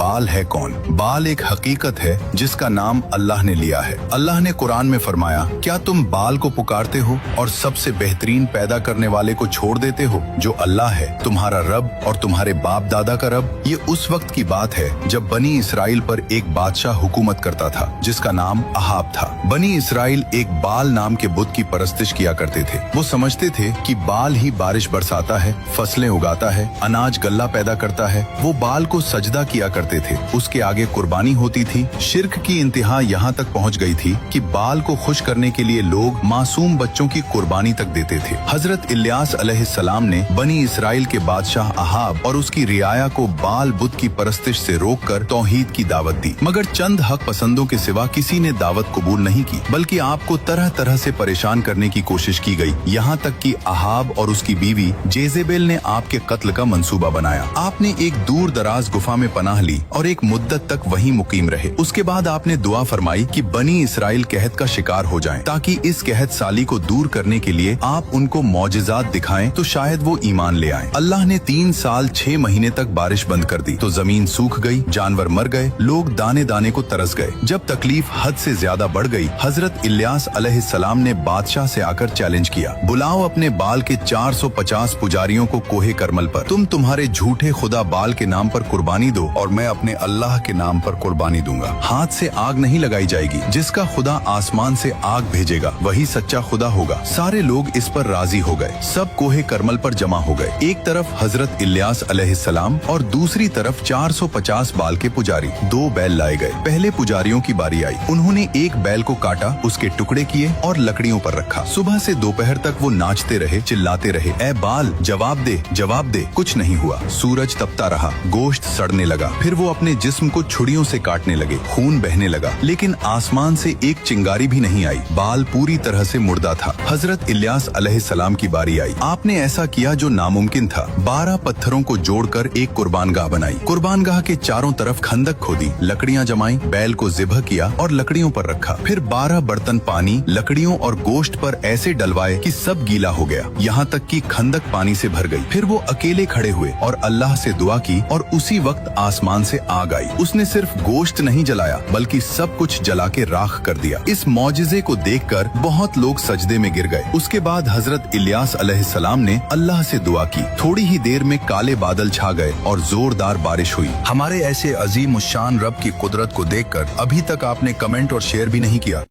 बाल है कौन? बाल एक हकीकत है जिसका नाम अल्लाह ने लिया है। अल्लाह ने कुरान में फरमाया, क्या तुम बाल को पुकारते हो और सबसे बेहतरीन पैदा करने वाले को छोड़ देते हो जो अल्लाह है, तुम्हारा रब और तुम्हारे बाप दादा का रब। ये उस वक्त की बात है जब बनी इसराइल पर एक बादशाह हुकूमत करता था जिसका नाम अहाब था। बनी इसराइल एक बाल नाम के बुत की परस्तिश किया करते थे। वो समझते थे कि बाल ही बारिश बरसाता है, फसलें उगाता है, अनाज गल्ला पैदा करता है। वो बाल को सजदा किया करते थे, उसके आगे कुर्बानी होती थी। शिर्क की इंतहा यहाँ तक पहुँच गई थी कि बाल को खुश करने के लिए लोग मासूम बच्चों की कुर्बानी तक देते थे। हजरत इलियास अलैहिस्सलाम ने बनी इसराइल के बादशाह अहाब और उसकी रियाया को बाल बुत की परस्तिश से रोककर तौहीद की दावत दी, मगर चंद हक पसंदों के सिवा किसी ने दावत कबूल नहीं की, बल्कि आपको तरह तरह से परेशान करने की कोशिश की गई। यहाँ तक कि अहाब और उसकी बीवी जेजेबेल ने आपके कत्ल का मंसूबा बनाया। आपने एक दूर दराज गुफा में पनाह ली और एक मुद्दत तक वहीं मुकीम रहे। उसके बाद आपने दुआ फरमाई कि बनी इसराइल कहत का शिकार हो जाएं, ताकि इस कहत साली को दूर करने के लिए आप उनको मौजिज़ात दिखाएं तो शायद वो ईमान ले आएं। अल्लाह ने 3 साल 6 महीने तक बारिश बंद कर दी तो जमीन सूख गई, जानवर मर गए, लोग दाने दाने को तरस गए। जब तकलीफ हद से ज्यादा बढ़ गई, हजरत इलियास अलैहिस्सलाम ने बादशाह से आकर चैलेंज किया, बुलाओ अपने बाल के 450 पुजारियों को कोहे करमल पर। तुम तुम्हारे झूठे खुदा बाल के नाम पर कुर्बानी दो और मैं अपने अल्लाह के नाम पर कुर्बानी दूंगा। हाथ से आग नहीं लगाई जाएगी, जिसका खुदा आसमान से आग भेजेगा वही सच्चा खुदा होगा। सारे लोग इस पर राजी हो गए। सब कोहे करमल पर जमा हो गए। एक तरफ हजरत इलियास अलैहिस्सलाम और दूसरी तरफ 450 बाल के पुजारी। 2 बैल लाए गए। पहले पुजारियों की बारी आई। उन्होंने एक बैल को काटा, उसके टुकड़े किए और लकड़ियों पर रखा। सुबह से दोपहर तक वो नाचते रहे, चिल्लाते रहे, ए बाल जवाब दे, जवाब दे। कुछ नहीं हुआ। सूरज तपता रहा, गोश्त सड़ने लगा। फिर वो अपने जिस्म को छुरियों से काटने लगे, खून बहने लगा, लेकिन आसमान से एक चिंगारी भी नहीं आई। बाल पूरी तरह से मुर्दा था। हजरत इलियास अलैहिस्सलाम की बारी आई। आपने ऐसा किया जो नामुमकिन था। 12 पत्थरों को जोड़कर एक कुर्बानगाह बनाई। कुर्बानगाह के चारों तरफ खंदक खोदी, लकड़ियां जमाई, बैल को ज़िबह किया और लकड़ियों पर रखा। फिर 12 बर्तन पानी लकड़ियों और गोश्त पर ऐसे डलवाए कि सब गीला हो गया, यहाँ तक कि खंदक पानी से भर गई। फिर वो अकेले खड़े हुए और अल्लाह से दुआ की और उसी वक्त आसमान से आग आई। उसने सिर्फ गोश्त नहीं जलाया बल्कि सब कुछ जला के राख कर दिया। इस मौजिज़े को देखकर बहुत लोग सजदे में गिर गए। उसके बाद हजरत इलियास अलैहिस्सलाम ने अल्लाह से दुआ की। थोड़ी ही देर में काले बादल छा गए और जोरदार बारिश हुई। हमारे ऐसे अजीम उश्शान रब की कुदरत को देखकर अभी तक आपने कमेंट और शेयर भी नहीं किया।